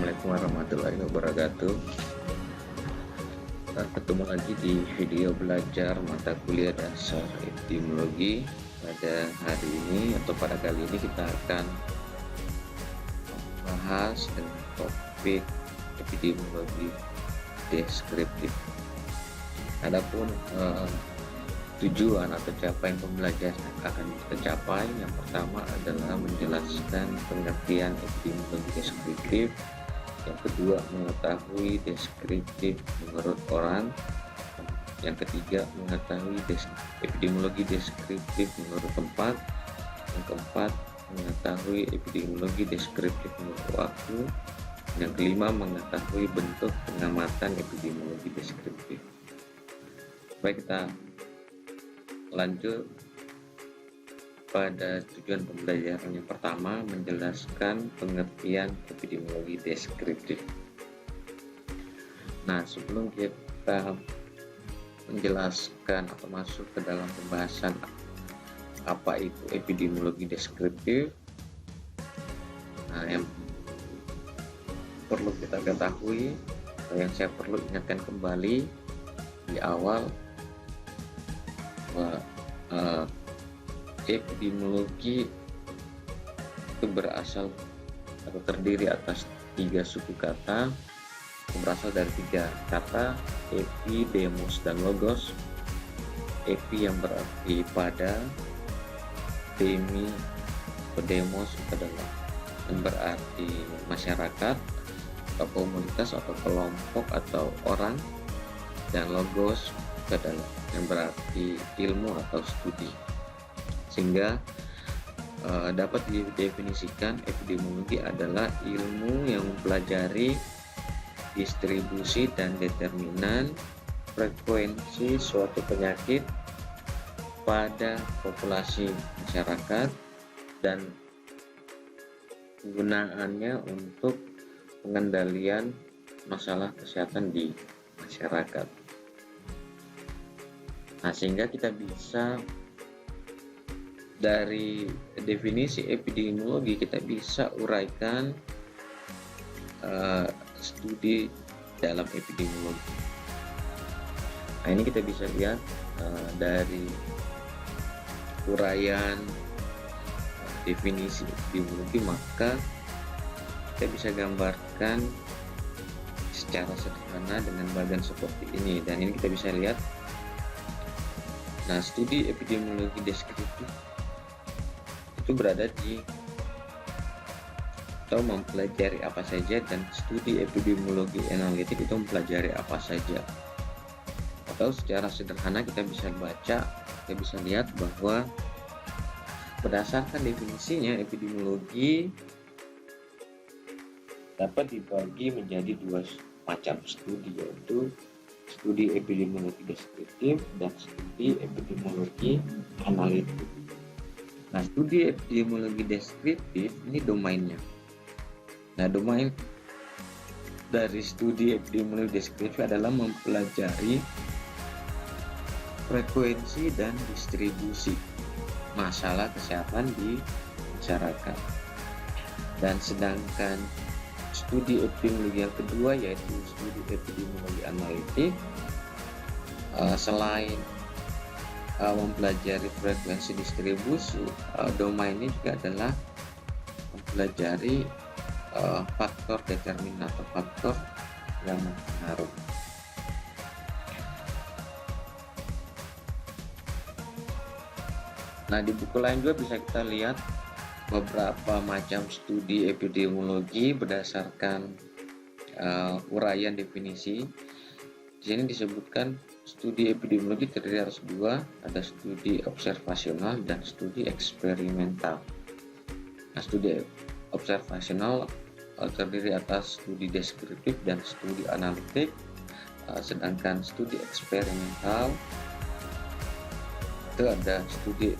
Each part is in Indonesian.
Assalamualaikum warahmatullahi wabarakatuh. Ketemu lagi di video belajar mata kuliah dasar epidemiologi. Pada hari ini atau pada kali ini kita akan membahas dengan topik epidemiologi deskriptif. Adapun tujuan atau capaian pembelajaran akan tercapai, yang pertama adalah menjelaskan pengertian epidemiologi deskriptif, yang kedua mengetahui deskriptif menurut orang, yang ketiga mengetahui epidemiologi deskriptif menurut tempat, yang keempat mengetahui epidemiologi deskriptif menurut waktu, yang kelima mengetahui bentuk pengamatan epidemiologi deskriptif. Baik, kita lanjut pada tujuan pembelajaran. Yang pertama, menjelaskan pengertian epidemiologi deskriptif. Nah, sebelum kita menjelaskan atau masuk ke dalam pembahasan apa itu epidemiologi deskriptif, nah, yang perlu kita ketahui, yang saya perlu ingatkan kembali di awal, epidemiologi itu berasal atau terdiri atas tiga suku kata, berasal dari tiga kata, epi, demos, dan logos. Epi yang berarti pada, demi atau demos itu adalah yang berarti masyarakat atau komunitas atau kelompok atau orang, dan logos itu adalah yang berarti ilmu atau studi. Sehingga dapat didefinisikan epidemiologi adalah ilmu yang mempelajari distribusi dan determinan frekuensi suatu penyakit pada populasi masyarakat dan penggunaannya untuk pengendalian masalah kesehatan di masyarakat. Nah, sehingga kita bisa dari definisi epidemiologi kita bisa uraikan studi dalam epidemiologi. Nah, ini kita bisa lihat dari uraian definisi epidemiologi, maka kita bisa gambarkan secara sederhana dengan bagian seperti ini, dan ini kita bisa lihat. Nah, studi epidemiologi deskriptif itu berada di atau mempelajari apa saja, dan studi epidemiologi analitik itu mempelajari apa saja. Atau secara sederhana kita bisa baca, kita bisa lihat bahwa berdasarkan definisinya epidemiologi dapat dibagi menjadi dua macam studi, yaitu studi epidemiologi deskriptif dan studi epidemiologi analitik. Nah, studi epidemiologi deskriptif ini domainnya. Nah, domain dari studi epidemiologi deskriptif adalah mempelajari frekuensi dan distribusi masalah kesehatan di masyarakat. Dan sedangkan studi epidemiologi yang kedua, yaitu studi epidemiologi analitik, selain mempelajari frekuensi distribusi, domainnya juga adalah mempelajari faktor determinan atau faktor yang mempengaruhi. Nah, di buku lain juga bisa kita lihat beberapa macam studi epidemiologi berdasarkan uraian definisi. Di sini disebutkan studi epidemiologi terdiri atas dua, ada studi observasional dan studi eksperimental. Nah, studi observasional terdiri atas studi deskriptif dan studi analitik, sedangkan studi eksperimental itu ada studi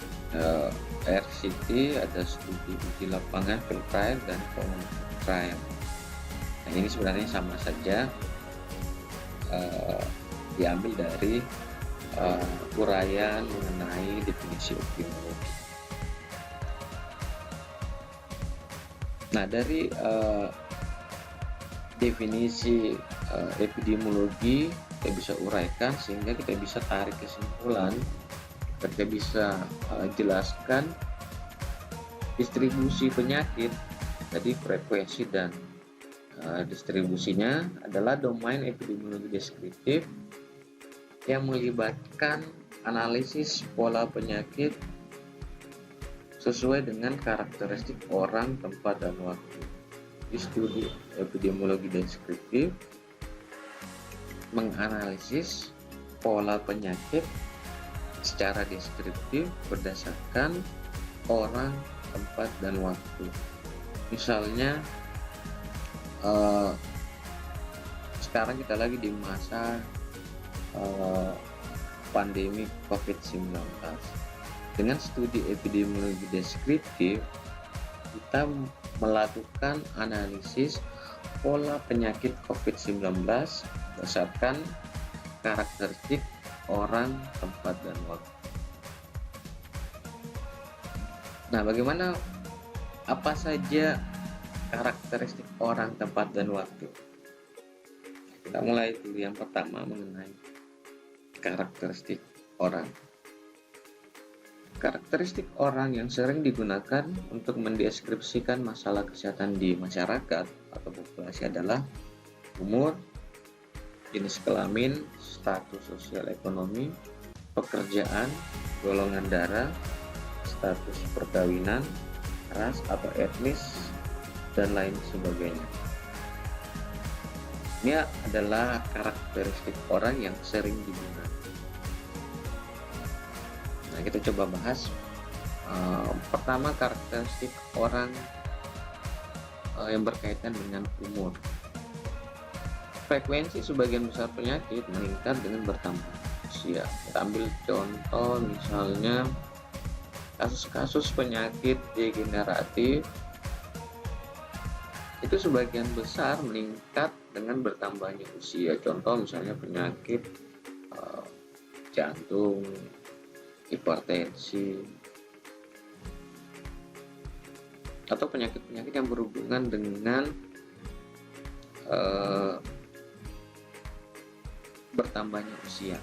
RCT, ada studi uji lapangan, field trial, dan community trial. Nah, ini sebenarnya sama saja, diambil dari uraian mengenai definisi epidemiologi. Nah, dari definisi epidemiologi kita bisa uraikan sehingga kita bisa tarik kesimpulan, kita bisa jelaskan distribusi penyakit. Jadi frekuensi dan distribusinya adalah domain epidemiologi deskriptif yang melibatkan analisis pola penyakit sesuai dengan karakteristik orang, tempat, dan waktu. Di studi epidemiologi deskriptif menganalisis pola penyakit secara deskriptif berdasarkan orang, tempat, dan waktu. Misalnya sekarang kita lagi di masa pandemi COVID-19. Dengan studi epidemiologi deskriptif kita melakukan analisis pola penyakit COVID-19 berdasarkan karakteristik orang, tempat, dan waktu. Nah, bagaimana, apa saja karakteristik orang, tempat, dan waktu? Kita mulai dulu yang pertama mengenai karakteristik orang. Karakteristik orang yang sering digunakan untuk mendeskripsikan masalah kesehatan di masyarakat atau populasi adalah umur, jenis kelamin, status sosial ekonomi, pekerjaan, golongan darah, status perkawinan, ras atau etnis, dan lain sebagainya. Ini adalah karakteristik orang yang sering digunakan. Nah, kita coba bahas pertama karakteristik orang yang berkaitan dengan umur. Frekuensi sebagian besar penyakit meningkat dengan bertambah usia. Kita ambil contoh misalnya kasus-kasus penyakit degeneratif itu sebagian besar meningkat dengan bertambahnya usia. Contoh misalnya penyakit jantung, hipertensi, atau penyakit-penyakit yang berhubungan dengan bertambahnya usia.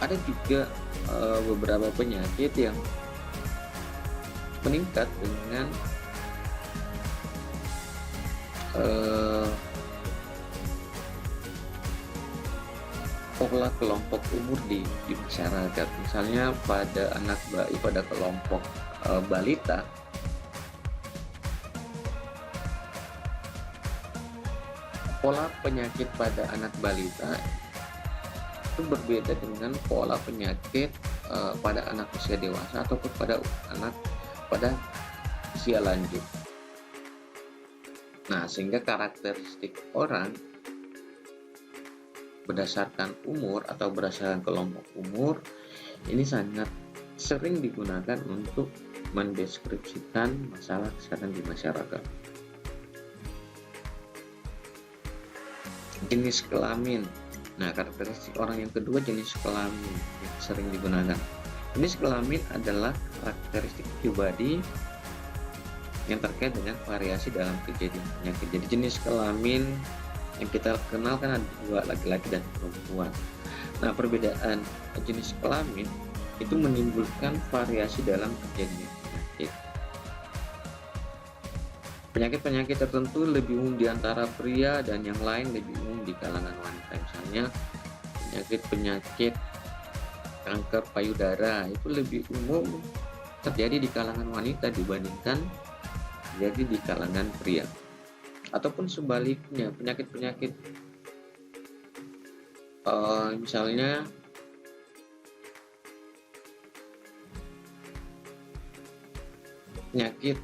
Ada juga beberapa penyakit yang meningkat dengan pola kelompok umur di masyarakat. Misalnya pada anak bayi, pada kelompok balita, pola penyakit pada anak balita itu berbeda dengan pola penyakit pada anak usia dewasa ataupun pada anak pada usia lanjut. Nah, sehingga karakteristik orang berdasarkan umur atau berdasarkan kelompok umur ini sangat sering digunakan untuk mendeskripsikan masalah kesehatan di masyarakat. Jenis kelamin. Nah, karakteristik orang yang kedua jenis kelamin yang sering digunakan. Jenis kelamin adalah karakteristik pribadi yang terkait dengan variasi dalam kejadian penyakit. Jadi jenis kelamin yang kita kenal kan ada dua, laki-laki dan perempuan. Nah, perbedaan jenis kelamin itu menimbulkan variasi dalam kejadian penyakit. Penyakit-penyakit tertentu lebih umum di antara pria dan yang lain lebih umum di kalangan wanita. Misalnya penyakit-penyakit kanker payudara itu lebih umum terjadi di kalangan wanita dibandingkan terjadi di kalangan pria. Ataupun sebaliknya, penyakit-penyakit misalnya penyakit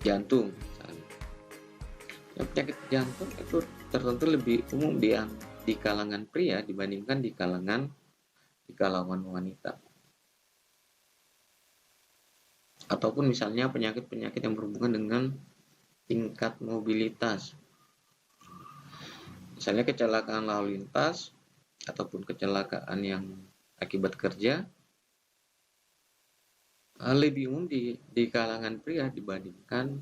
jantung misalnya. Penyakit jantung itu tertentu lebih umum di kalangan pria dibandingkan di kalangan wanita. Ataupun misalnya penyakit-penyakit yang berhubungan dengan tingkat mobilitas. Misalnya kecelakaan lalu lintas ataupun kecelakaan yang akibat kerja lebih umum di kalangan pria dibandingkan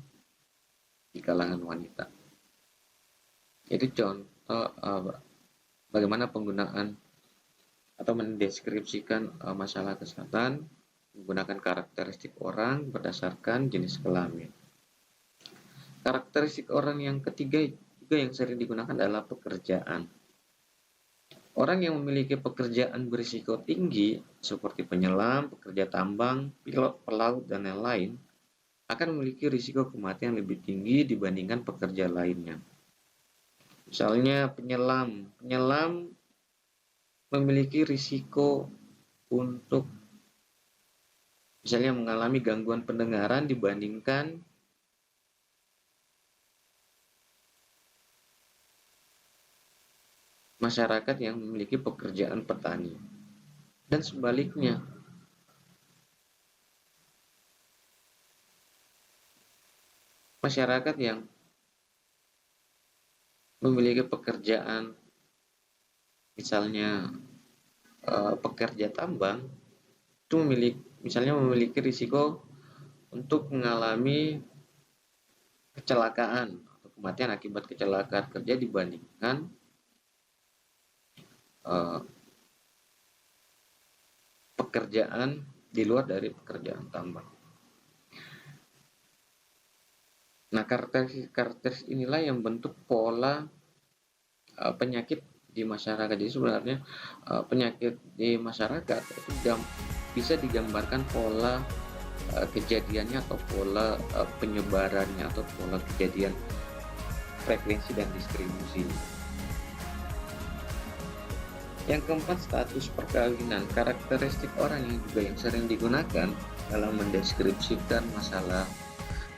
di kalangan wanita. Itu contoh bagaimana penggunaan atau mendeskripsikan masalah kesehatan menggunakan karakteristik orang berdasarkan jenis kelamin. Karakteristik orang yang ketiga juga yang sering digunakan adalah pekerjaan. Orang yang memiliki pekerjaan berisiko tinggi seperti penyelam, pekerja tambang, pilot, pelaut, dan lain-lain akan memiliki risiko kematian lebih tinggi dibandingkan pekerja lainnya. Misalnya penyelam memiliki risiko untuk misalnya mengalami gangguan pendengaran dibandingkan masyarakat yang memiliki pekerjaan petani. Dan sebaliknya, masyarakat yang memiliki pekerjaan misalnya pekerja tambang itu memiliki risiko untuk mengalami kecelakaan atau kematian akibat kecelakaan kerja dibandingkan pekerjaan di luar dari pekerjaan tambang. Nah, karakteristik inilah yang bentuk pola penyakit di masyarakat. Jadi sebenarnya penyakit di masyarakat itu bisa digambarkan pola kejadiannya atau pola penyebarannya atau pola kejadian frekuensi dan distribusi. Yang keempat, status perkawinan. Karakteristik orang yang juga yang sering digunakan dalam mendeskripsikan masalah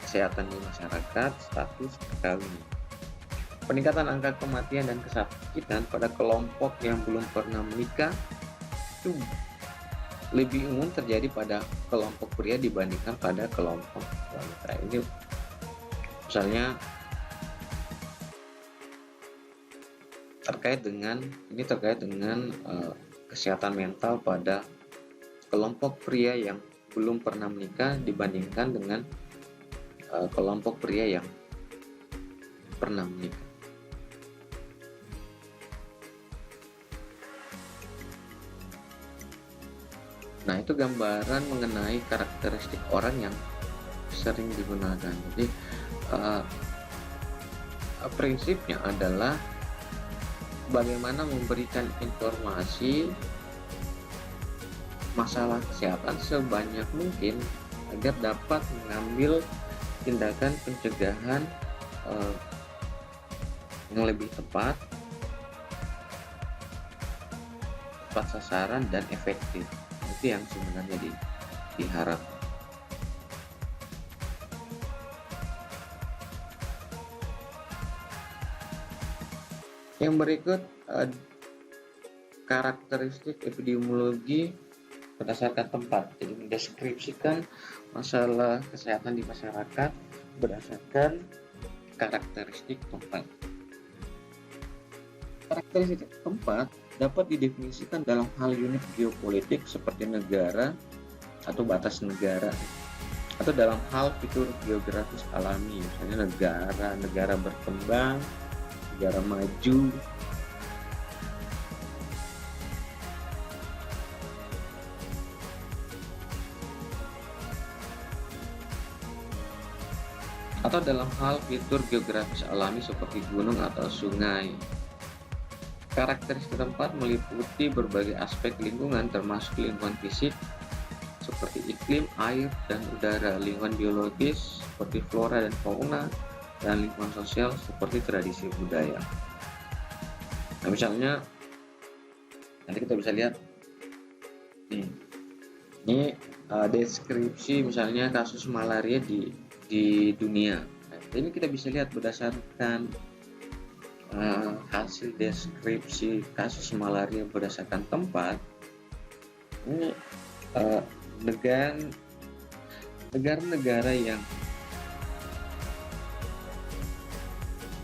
kesehatan di masyarakat, status perkawinan. Peningkatan angka kematian dan kesakitan pada kelompok yang belum pernah menikah itu lebih umum terjadi pada kelompok pria dibandingkan pada kelompok wanita. Ini misalnya terkait dengan kesehatan mental pada kelompok pria yang belum pernah menikah dibandingkan dengan kelompok pria yang pernah menikah. Nah, itu gambaran mengenai karakteristik orang yang sering digunakan. Jadi prinsipnya adalah bagaimana memberikan informasi masalah kesehatan sebanyak mungkin agar dapat mengambil tindakan pencegahan yang lebih tepat sasaran dan efektif. Itu yang sebenarnya diharap. Yang berikut karakteristik epidemiologi berdasarkan tempat. Jadi mendeskripsikan masalah kesehatan di masyarakat berdasarkan karakteristik tempat. Karakteristik tempat dapat didefinisikan dalam hal unit geopolitik seperti negara atau batas negara, atau dalam hal fitur geografis alami, misalnya negara berkembang, negara maju, atau dalam hal fitur geografis alami seperti gunung atau sungai. Karakteristik tempat meliputi berbagai aspek lingkungan termasuk lingkungan fisik seperti iklim, air, dan udara, lingkungan biologis seperti flora dan fauna, dan lingkungan sosial seperti tradisi budaya. Nah, misalnya nanti kita bisa lihat ini deskripsi misalnya kasus malaria di dunia. Nah, ini kita bisa lihat berdasarkan hasil deskripsi kasus malaria berdasarkan tempat. Ini negara-negara yang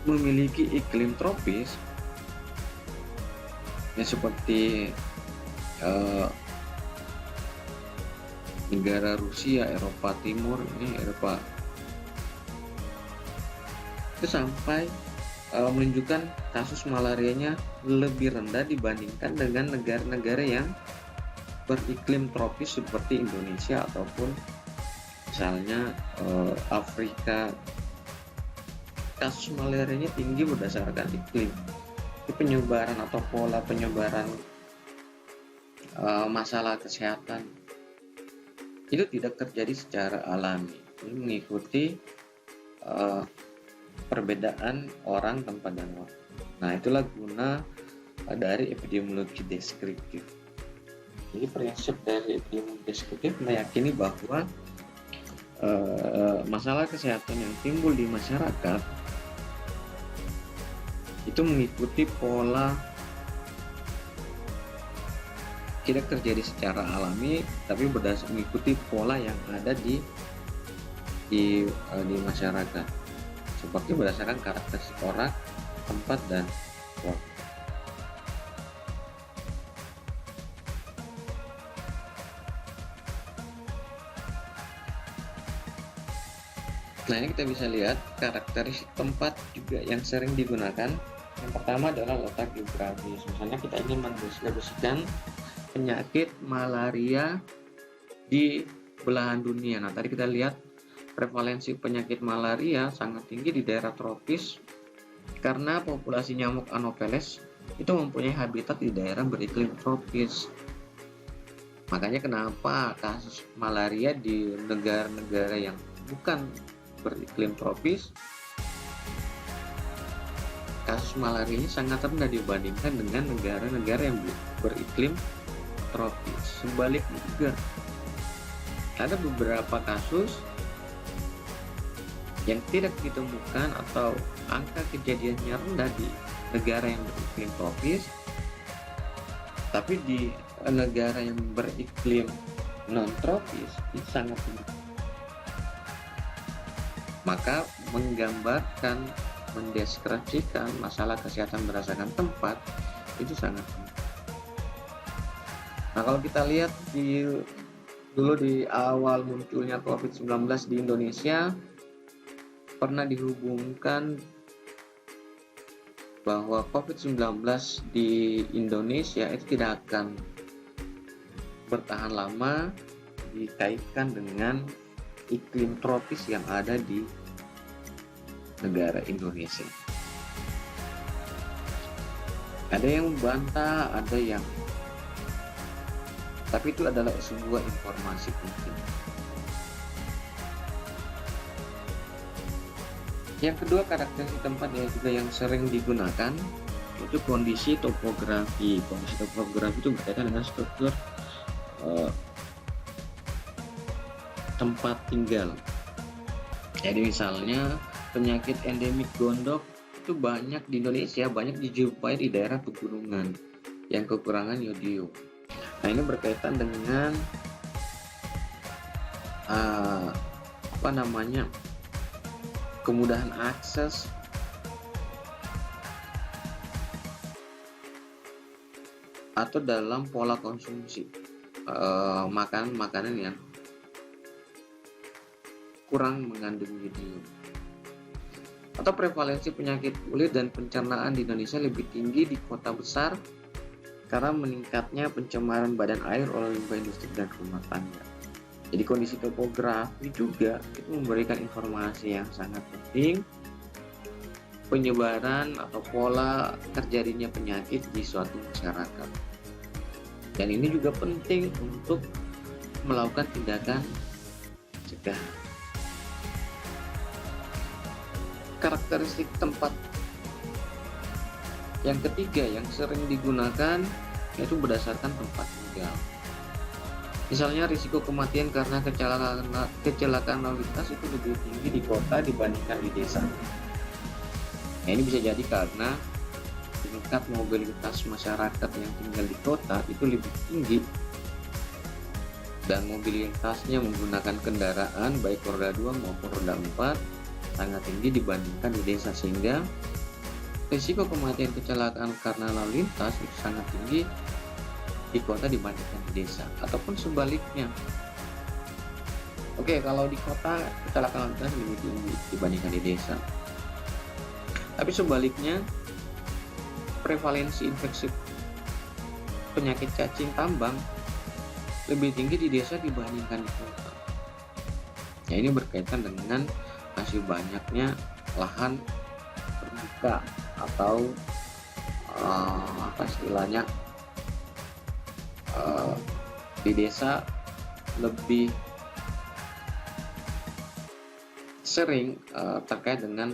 memiliki iklim tropis ya seperti negara Rusia, Eropa Timur, ini Eropa itu sampai menunjukkan kasus malarianya lebih rendah dibandingkan dengan negara-negara yang beriklim tropis seperti Indonesia ataupun misalnya Afrika. Kasus malarianya tinggi berdasarkan iklim. Itu penyebaran atau pola penyebaran masalah kesehatan itu tidak terjadi secara alami. Ini mengikuti perbedaan orang, tempat, dan waktu. Nah, itulah guna dari epidemiologi deskriptif. Jadi prinsip dari epidemiologi deskriptif meyakini bahwa masalah kesehatan yang timbul di masyarakat itu mengikuti pola, tidak terjadi secara alami, tapi mengikuti pola yang ada di masyarakat, seperti berdasarkan karakteristik orang, tempat, dan waktu. Nah, ini kita bisa lihat karakteristik tempat juga yang sering digunakan. Yang pertama adalah letak geografis. Misalnya kita ingin mendeskripsikan penyakit malaria di belahan dunia. Nah, tadi kita lihat prevalensi penyakit malaria sangat tinggi di daerah tropis karena populasi nyamuk Anopheles itu mempunyai habitat di daerah beriklim tropis. Makanya kenapa kasus malaria di negara-negara yang bukan beriklim tropis, kasus malaria ini sangat rendah dibandingkan dengan negara-negara yang beriklim tropis. Sebaliknya juga ada beberapa kasus yang tidak ditemukan atau angka kejadiannya rendah di negara yang beriklim tropis, tapi di negara yang beriklim non tropis itu sangat tinggi. Maka menggambarkan, mendeskripsikan masalah kesehatan berdasarkan tempat itu sangat penting. Nah, kalau kita lihat dulu di awal munculnya COVID-19 di Indonesia, pernah dihubungkan bahwa COVID-19 di Indonesia itu tidak akan bertahan lama dikaitkan dengan iklim tropis yang ada di negara Indonesia. Ada yang membantah, ada yang, tapi itu adalah sebuah informasi penting. Yang kedua, karakteristik tempat yang juga yang sering digunakan itu kondisi topografi. Kondisi topografi itu berkaitan dengan struktur tempat tinggal. Jadi misalnya penyakit endemik gondok itu banyak di Indonesia, banyak dijumpai di daerah pegunungan yang kekurangan yodium. Nah, ini berkaitan dengan kemudahan akses atau dalam pola konsumsi makanan yang kurang mengandung yodium. Atau prevalensi penyakit kulit dan pencernaan di Indonesia lebih tinggi di kota besar karena meningkatnya pencemaran badan air oleh limbah industri dan rumah tangga. Jadi kondisi topografi juga itu memberikan informasi yang sangat penting penyebaran atau pola terjadinya penyakit di suatu masyarakat. Dan ini juga penting untuk melakukan tindakan pencegahan. Karakteristik tempat yang ketiga yang sering digunakan yaitu berdasarkan tempat tinggal. Misalnya risiko kematian karena kecelakaan lalu lintas itu lebih tinggi di kota dibandingkan di desa. Nah, ini bisa jadi karena tingkat mobilitas masyarakat yang tinggal di kota itu lebih tinggi dan mobilitasnya menggunakan kendaraan baik roda 2 maupun roda 4 sangat tinggi dibandingkan di desa, sehingga risiko kematian kecelakaan karena lalu lintas itu sangat tinggi di kota dibandingkan di desa. Ataupun sebaliknya, Oke, kalau di kota kecelakaan lalu lintas lebih tinggi dibandingkan di desa. Tapi sebaliknya, prevalensi infeksi penyakit cacing tambang lebih tinggi di desa dibandingkan di kota. Ya, ini berkaitan dengan masih banyaknya lahan terbuka atau apa istilahnya, di desa lebih sering terkait dengan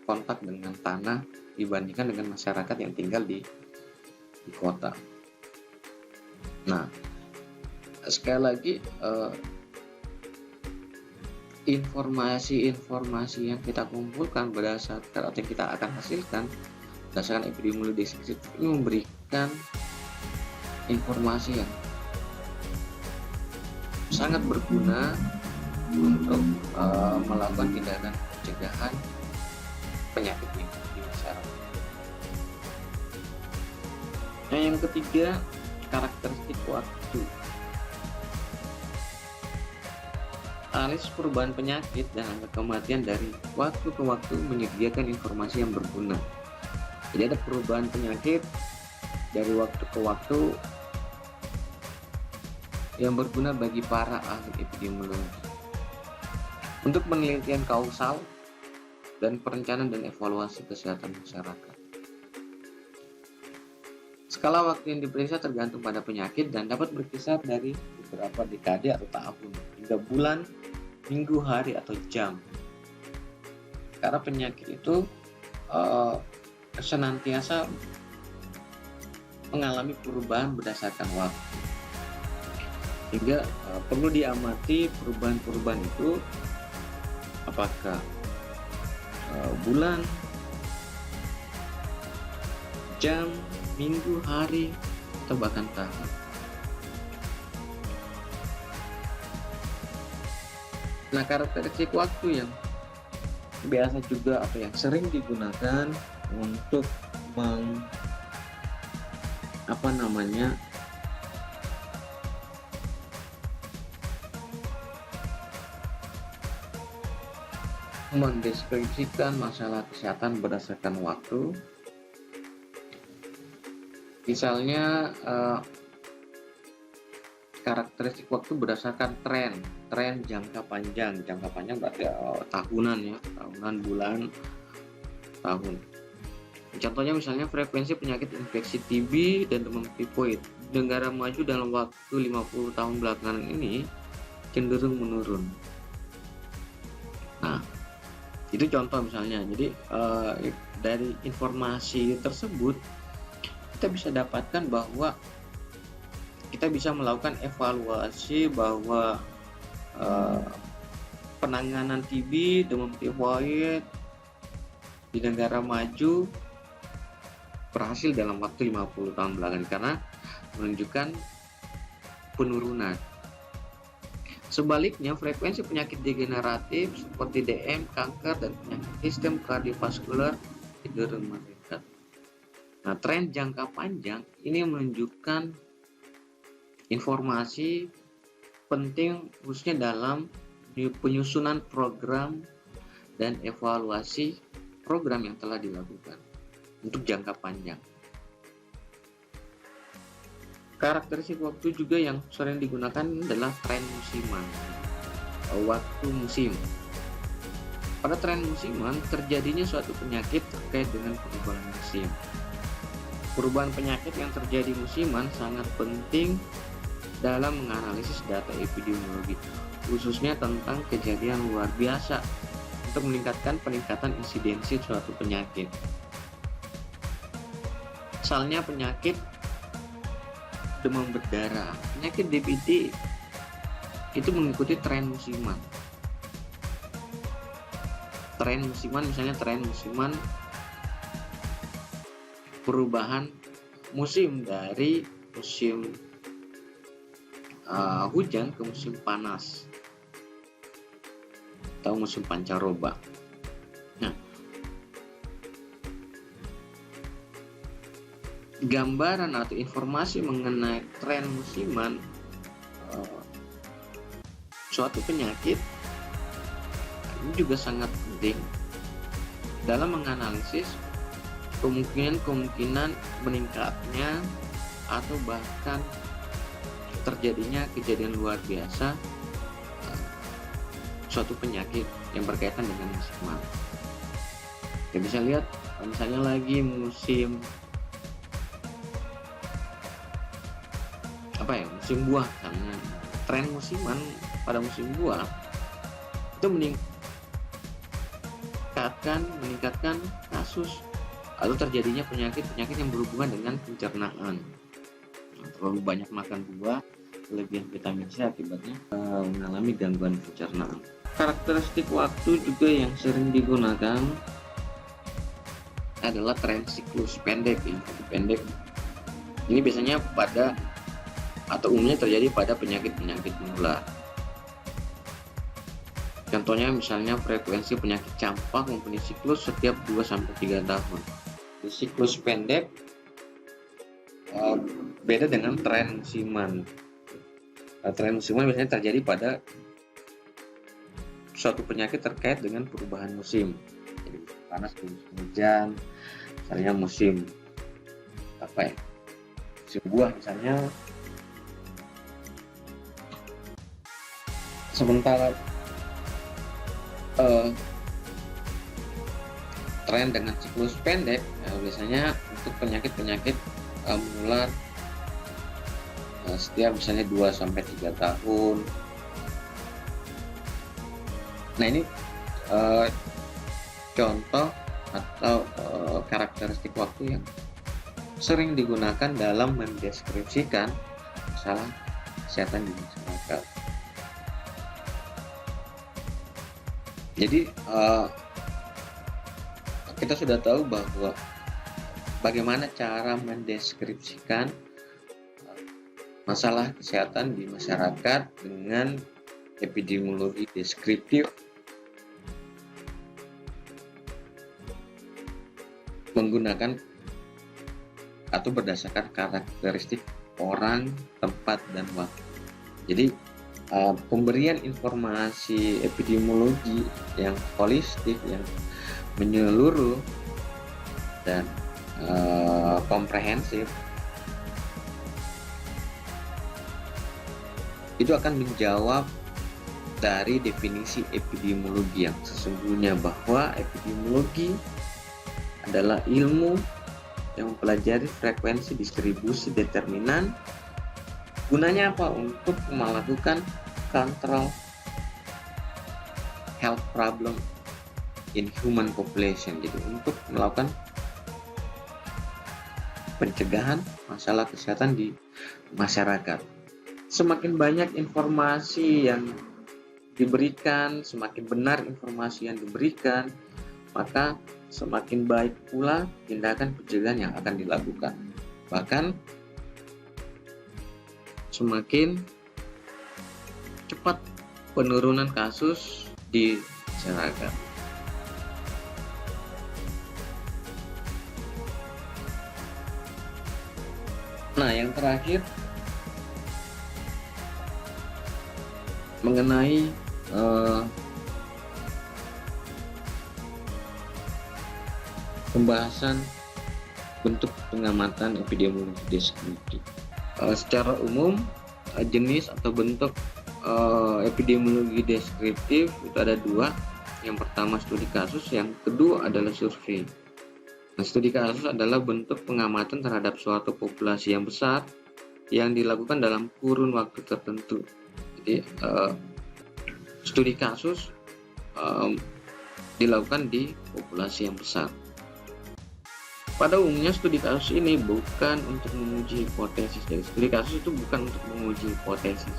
kontak dengan tanah dibandingkan dengan masyarakat yang tinggal di kota. Nah, sekali lagi, informasi-informasi yang kita kumpulkan berdasarkan atau yang kita akan hasilkan berdasarkan epidemiologi deskriptif ini memberikan informasi yang sangat berguna untuk melakukan tindakan pencegahan penyakit ini di masyarakat. Nah, yang ketiga, karakteristik waktu. Analisis perubahan penyakit dan angka kematian dari waktu ke waktu menyediakan informasi yang berguna. Jadi ada perubahan penyakit dari waktu ke waktu yang berguna bagi para ahli epidemiologi untuk penelitian kausal dan perencanaan dan evaluasi kesehatan masyarakat. Skala waktu yang diperiksa tergantung pada penyakit dan dapat berkisar dari beberapa dekade atau tahun hingga bulan, minggu, hari, atau jam. Karena penyakit itu senantiasa mengalami perubahan berdasarkan waktu. Hingga perlu diamati perubahan-perubahan itu apakah bulan, jam, minggu, hari, atau bahkan tahun. Nah, karakteristik waktu yang biasa juga yang sering digunakan untuk mendeskripsikan masalah kesehatan berdasarkan waktu. Misalnya karakteristik waktu berdasarkan tren jangka panjang berarti tahunan ya, tahunan, bulan, tahun. Contohnya misalnya frekuensi penyakit infeksi TB dan demam tifoid di negara maju dalam waktu 50 tahun belakangan ini cenderung menurun. Nah, itu contoh misalnya. Jadi dari informasi tersebut kita bisa dapatkan bahwa kita bisa melakukan evaluasi bahwa penanganan TB, demam tifoid di negara maju berhasil dalam waktu 50 tahun belakangan karena menunjukkan penurunan. Sebaliknya, frekuensi penyakit degeneratif seperti DM, kanker, dan penyakit sistem kardiovaskular cenderung meningkat. Nah, tren jangka panjang ini menunjukkan informasi penting khususnya dalam penyusunan program dan evaluasi program yang telah dilakukan untuk jangka panjang. Karakteristik waktu juga yang sering digunakan adalah tren musiman, waktu musim. Pada tren musiman terjadinya suatu penyakit terkait dengan perubahan musim. Perubahan penyakit yang terjadi musiman sangat penting dalam menganalisis data epidemiologi, khususnya tentang kejadian luar biasa untuk meningkatkan peningkatan insidensi suatu penyakit. Misalnya penyakit demam berdarah, penyakit DBD itu mengikuti tren musiman. Misalnya tren musiman perubahan musim dari musim hujan ke musim panas atau musim pancaroba. Nah, gambaran atau informasi mengenai tren musiman suatu penyakit, ini juga sangat penting dalam menganalisis kemungkinan meningkatnya atau bahkan terjadinya kejadian luar biasa suatu penyakit yang berkaitan dengan musiman. Kita bisa lihat misalnya lagi musim musim buah, misalnya tren musiman pada musim buah itu meningkatkan kasus atau terjadinya penyakit yang berhubungan dengan pencernaan. Terlalu banyak makan buah, kelebihan vitamin C akibatnya mengalami gangguan pencernaan. Karakteristik waktu juga yang sering digunakan adalah tren siklus pendek. Ini biasanya umumnya terjadi pada penyakit menular. Contohnya misalnya frekuensi penyakit campak mempunyai siklus setiap 2-3 tahun. Di siklus pendek beda dengan tren musiman. Tren musiman biasanya terjadi pada suatu penyakit terkait dengan perubahan musim. Jadi panas, hujan, misalnya musim buah misalnya. Sementara tren dengan siklus pendek biasanya untuk penyakit menular setiap misalnya 2-3 tahun. Nah, ini contoh atau karakteristik waktu yang sering digunakan dalam mendeskripsikan masalah kesehatan di masyarakat. Jadi kita sudah tahu bahwa bagaimana cara mendeskripsikan masalah kesehatan di masyarakat dengan epidemiologi deskriptif, menggunakan atau berdasarkan karakteristik orang, tempat, dan waktu. Jadi pemberian informasi epidemiologi yang holistik, yang menyeluruh dan komprehensif itu akan menjawab dari definisi epidemiologi yang sesungguhnya, bahwa epidemiologi adalah ilmu yang mempelajari frekuensi distribusi determinan. Gunanya apa? Untuk melakukan control health problem in human population. Jadi untuk melakukan pencegahan masalah kesehatan di masyarakat. Semakin banyak informasi yang diberikan, semakin benar informasi yang diberikan, maka semakin baik pula tindakan pencegahan yang akan dilakukan. Bahkan semakin cepat penurunan kasus di masyarakat. Nah, yang terakhir mengenai pembahasan bentuk pengamatan epidemiologi deskriptif. Secara umum jenis atau bentuk epidemiologi deskriptif itu ada dua. Yang pertama studi kasus, yang kedua adalah survei. Nah, studi kasus adalah bentuk pengamatan terhadap suatu populasi yang besar yang dilakukan dalam kurun waktu tertentu. Jadi studi kasus dilakukan di populasi yang besar. Pada umumnya studi kasus ini bukan untuk menguji hipotesis. Jadi studi kasus itu bukan untuk menguji hipotesis.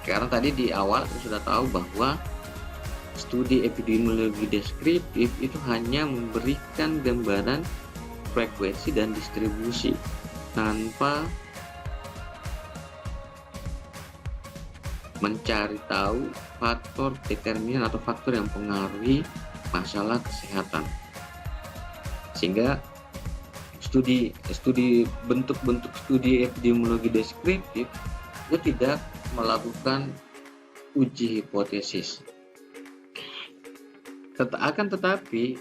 Karena tadi di awal kita sudah tahu bahwa studi epidemiologi deskriptif itu hanya memberikan gambaran frekuensi dan distribusi tanpa mencari tahu faktor determinan atau faktor yang mempengaruhi masalah kesehatan. Sehingga bentuk-bentuk studi epidemiologi deskriptif itu tidak melakukan uji hipotesis. Akan tetapi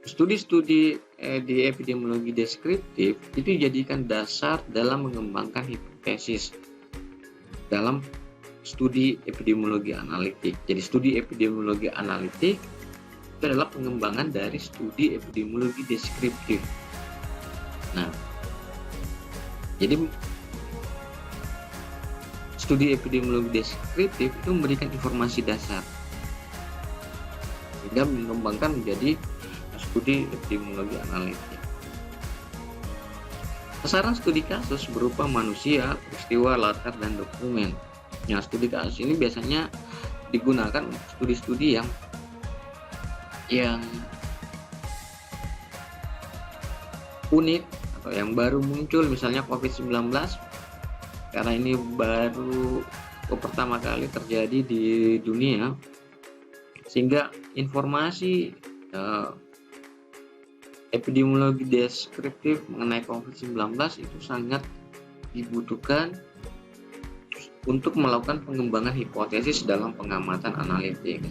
studi-studi di epidemiologi deskriptif itu dijadikan dasar dalam mengembangkan hipotesis dalam studi epidemiologi analitik. Jadi studi epidemiologi analitik itu adalah pengembangan dari studi epidemiologi deskriptif. Nah, jadi studi epidemiologi deskriptif itu memberikan informasi dasar sehingga mengembangkan menjadi studi epidemiologi analitik. Sasaran studi kasus berupa manusia, peristiwa, latar, dan dokumen. Nah, studi kasus ini biasanya digunakan untuk studi-studi yang unik atau yang baru muncul, misalnya COVID-19, karena ini baru pertama kali terjadi di dunia, sehingga informasi epidemiologi deskriptif mengenai COVID-19 itu sangat dibutuhkan untuk melakukan pengembangan hipotesis dalam pengamatan analitik.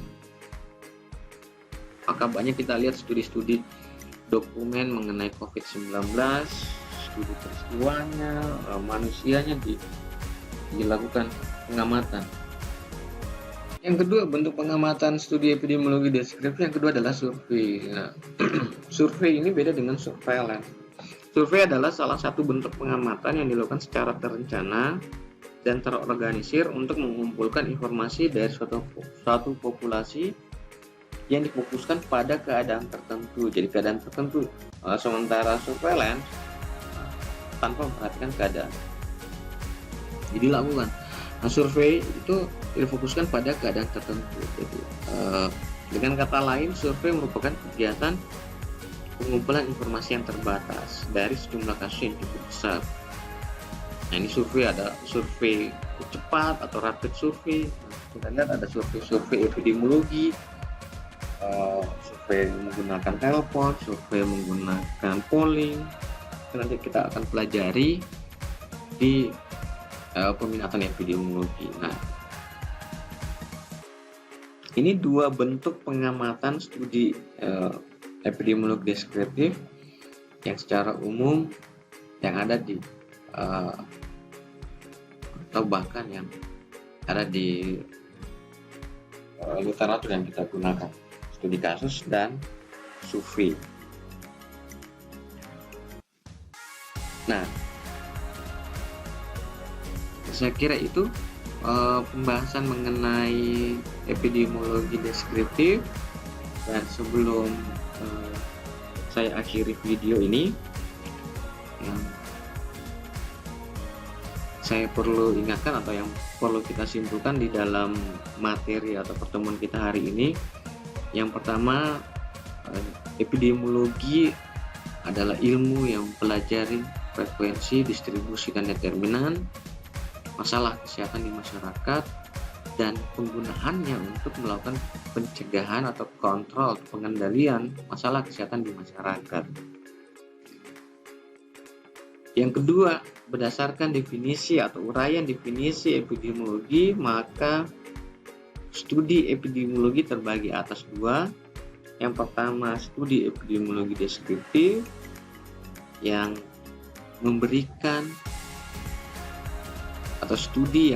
Maka banyak kita lihat studi-studi dokumen mengenai COVID-19, studi peristiwanya, manusianya dilakukan pengamatan. Yang kedua, bentuk pengamatan studi epidemiologi deskriptif yang kedua adalah survei. Nah, survei ini beda dengan surveillance. Survei adalah salah satu bentuk pengamatan yang dilakukan secara terencana dan terorganisir untuk mengumpulkan informasi dari suatu populasi yang difokuskan pada keadaan tertentu. Jadi keadaan tertentu. Sementara surveillance tanpa memperhatikan keadaan. Jadi dilakukan. Nah, survei itu difokuskan pada keadaan tertentu. Jadi, dengan kata lain, survei merupakan kegiatan pengumpulan informasi yang terbatas dari sejumlah kasus yang cukup besar. Nah, ini survei, ada survei cepat atau rapid survei. Kita lihat ada survei epidemiologi, survei menggunakan telepon, survei menggunakan polling. Nanti kita akan pelajari di peminatan epidemiologi. Nah, ini dua bentuk pengamatan studi epidemiologi deskriptif yang secara umum yang ada di atau bahkan yang ada di literatur yang kita gunakan, studi kasus dan survei. Nah, saya kira itu pembahasan mengenai epidemiologi deskriptif. Dan sebelum saya akhiri video ini, saya perlu ingatkan atau yang perlu kita simpulkan di dalam materi atau pertemuan kita hari ini. Yang pertama, epidemiologi adalah ilmu yang mempelajari frekuensi, distribusi, dan determinan masalah kesehatan di masyarakat dan penggunaannya untuk melakukan pencegahan atau kontrol pengendalian masalah kesehatan di masyarakat. Yang kedua, berdasarkan definisi atau uraian definisi epidemiologi, maka studi epidemiologi terbagi atas dua. Yang pertama, studi epidemiologi deskriptif yang memberikan atau studi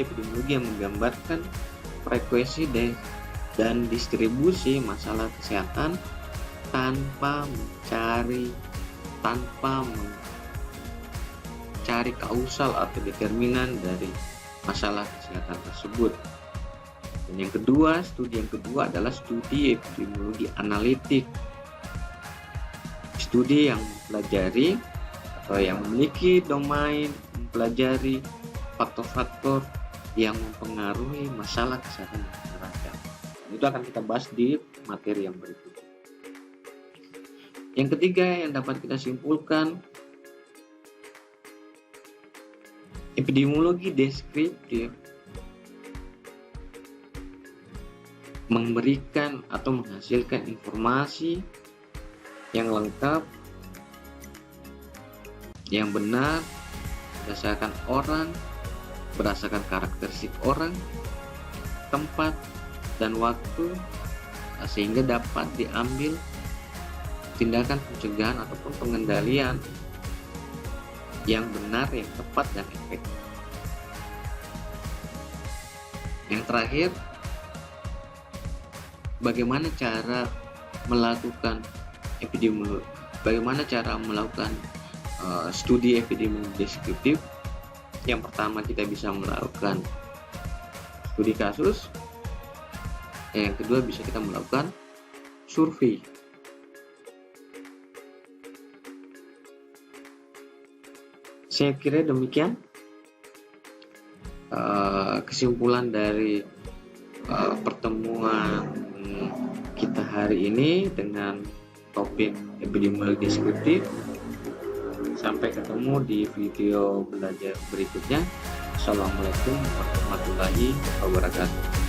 epidemiologi yang menggambarkan frekuensi dan distribusi masalah kesehatan tanpa mencari kausal atau determinan dari masalah kesehatan tersebut. Dan yang kedua, studi yang kedua adalah studi epidemiologi analitik. Studi yang mempelajari atau yang memiliki domain mempelajari faktor-faktor yang mempengaruhi masalah kesehatan masyarakat. Itu akan kita bahas di materi yang berikut. Yang ketiga yang dapat kita simpulkan, epidemiologi deskriptif memberikan atau menghasilkan informasi yang lengkap, yang benar, berdasarkan orang, berdasarkan karakteristik orang, tempat, dan waktu, sehingga dapat diambil tindakan pencegahan ataupun pengendalian yang benar, yang tepat, dan efektif. Yang terakhir, bagaimana cara melakukan epidemiologi, bagaimana cara melakukan studi epidemiologi deskriptif. Yang pertama, kita bisa melakukan studi kasus. Yang kedua, bisa kita melakukan survei. Saya kira demikian kesimpulan dari pertemuan kita hari ini dengan topik epidemiologi deskriptif. Sampai ketemu di video belajar berikutnya. Assalamualaikum warahmatullahi wabarakatuh.